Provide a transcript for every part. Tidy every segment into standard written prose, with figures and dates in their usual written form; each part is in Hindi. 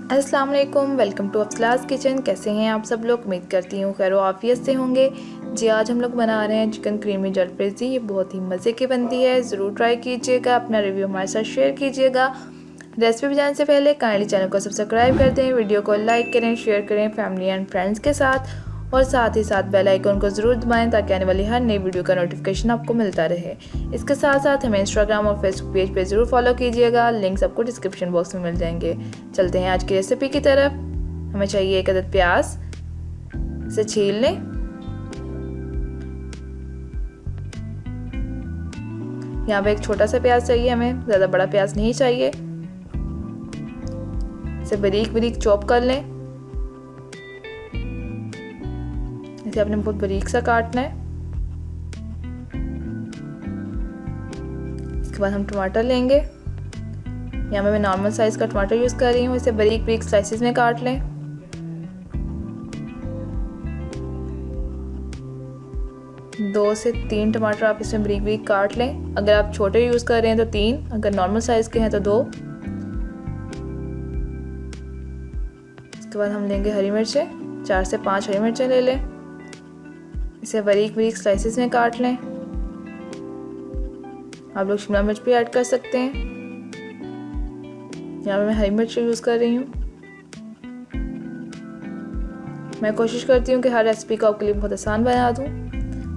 अस्सलाम वालेकुम, वेलकम टू अफसलास किचन। कैसे हैं आप सब लोग? उम्मीद करती हूँ खैर आफियत से होंगे जी। आज हम लोग बना रहे हैं चिकन क्रीमी जलफ्रेज़ी। ये बहुत ही मज़े की बनती है, ज़रूर ट्राई कीजिएगा। अपना रिव्यू हमारे साथ शेयर कीजिएगा। रेसिपी जाने से पहले काइंडली चैनल को सब्सक्राइब कर दें, वीडियो को लाइक करें, शेयर करें फैमिली एंड फ्रेंड्स के साथ, और साथ ही साथ बेल आइकन को ज़रूर दबाएं ताकि आने वाली हर नई वीडियो का नोटिफिकेशन आपको मिलता रहे। इसके साथ साथ हमें इंस्टाग्राम और फेसबुक पेज पे ज़रूर फॉलो कीजिएगा, लिंक्स आपको डिस्क्रिप्शन बॉक्स में मिल जाएंगे। चलते हैं आज की रेसिपी की तरफ। हमें चाहिए 1 अदद प्याज, इसे छील लें। यहाँ पे एक छोटा सा प्याज चाहिए, हमें ज़्यादा बड़ा प्याज नहीं चाहिए। इसे बारीक बारीक चॉप कर लें। इसे आपने बहुत बारीक सा काटना है। इसके बाद हम टमाटर लेंगे। यहाँ मैं नॉर्मल साइज का टमाटर यूज़ कर रही हूँ। इसे बारीक बारीक स्लाइसेस में काट लें। 2 से 3 टमाटर आप इसमें बारीक बारीक काट लें। अगर आप छोटे यूज़ कर रहे हैं तो 3, अगर नॉर्मल साइज़ के हैं तो 2। इसके बाद हम लेंगे हरी मिर्चें, 4 से 5 हरी मिर्चें ले लें। इसे बारीक बारीक स्लाइसेस में काट लें। आप लोग शिमला मिर्च भी ऐड कर सकते हैं। यहाँ पे मैं हरी मिर्च यूज़ कर रही हूँ। मैं कोशिश करती हूँ कि हर रेसिपी को आपके लिए बहुत आसान बना दूँ।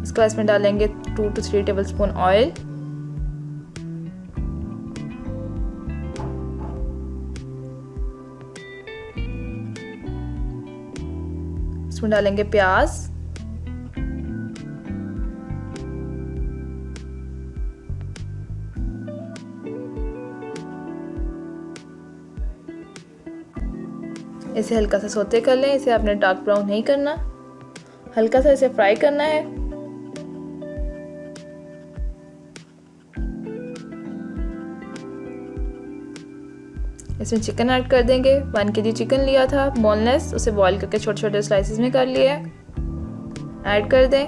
इसके बाद इसमें डालेंगे 2 to 3 टेबलस्पून ऑयल। इसमें डालेंगे प्याज, इसे हल्का सा सौते कर लें। इसे आपने डार्क ब्राउन नहीं करना, हल्का सा इसे फ्राई करना है। इसमें चिकन ऐड कर देंगे। 1 kg चिकन लिया था बोनलेस, उसे बॉईल करके छोटे छोटे स्लाइसेस में कर लिया है। ऐड कर दें।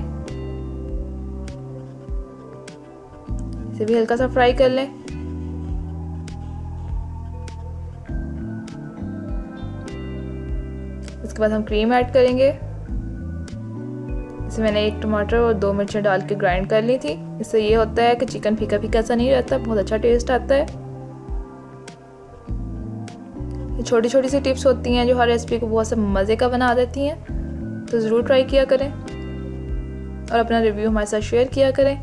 इसे भी हल्का सा फ्राई कर लें। इसके बाद हम क्रीम ऐड करेंगे। इसे मैंने 1 टमाटर और 2 मिर्चें डाल के ग्राइंड कर ली थी। इससे ये होता है कि चिकन फीका फीका सा नहीं रहता, बहुत अच्छा टेस्ट आता है। ये छोटी छोटी सी टिप्स होती हैं जो हर रेसिपी को बहुत से मज़े का बना देती हैं, तो ज़रूर ट्राई किया करें और अपना रिव्यू हमारे साथ शेयर किया करें।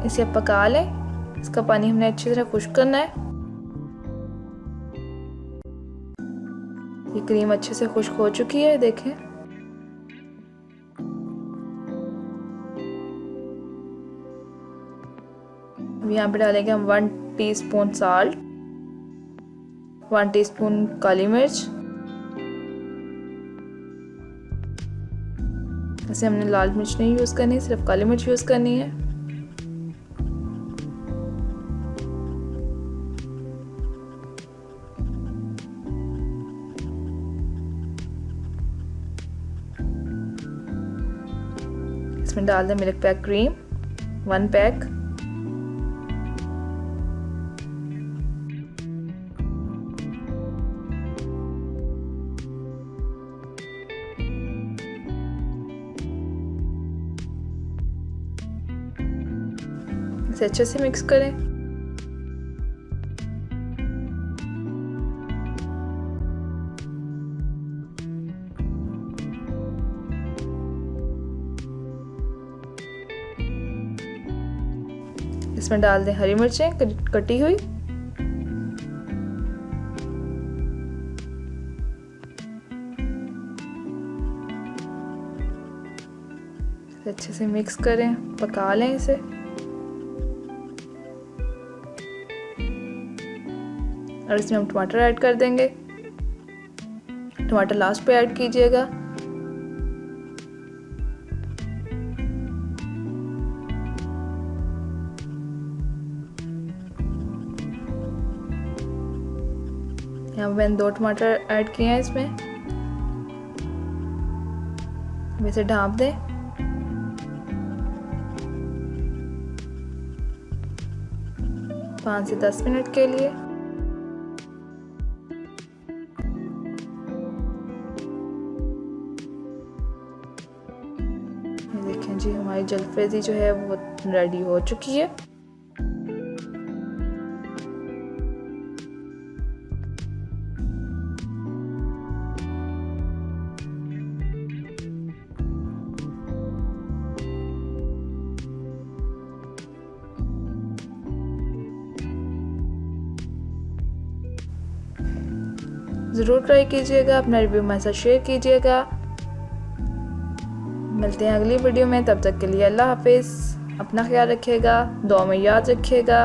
इसे पका लें। इसका पानी हमने अच्छी तरह खुश्क करना है। ये क्रीम अच्छे से खुश्क हो चुकी है, देखें। अब यहाँ पे डालेंगे हम 1 टीस्पून साल्ट, 1 टीस्पून काली मिर्च। ऐसे हमने लाल मिर्च नहीं यूज़ करनी, सिर्फ काली मिर्च यूज़ करनी है। इसमें डाल दें मिल्क पैक क्रीम, 1 पैक। इसे अच्छे से मिक्स करें। इसमें डाल दें हरी मिर्चें कटी हुई। अच्छे से मिक्स करें, पका लें इसे। और इसमें हम टमाटर ऐड कर देंगे। टमाटर लास्ट पे ऐड कीजिएगा। यहाँ मैंने 2 टमाटर ऐड किए हैं इसमें। इसे ढाँप दें। 5 से 10 मिनट के लिए। देखें जी हमारी जलफ्रेज़ी जो है वो रेडी हो चुकी है। ज़रूर ट्राई कीजिएगा, अपना रिव्यू मेरे साथ शेयर कीजिएगा। मिलते हैं अगली वीडियो में, तब तक के लिए अल्लाह हाफिज़। अपना ख्याल रखिएगा, दुआ में याद रखिएगा।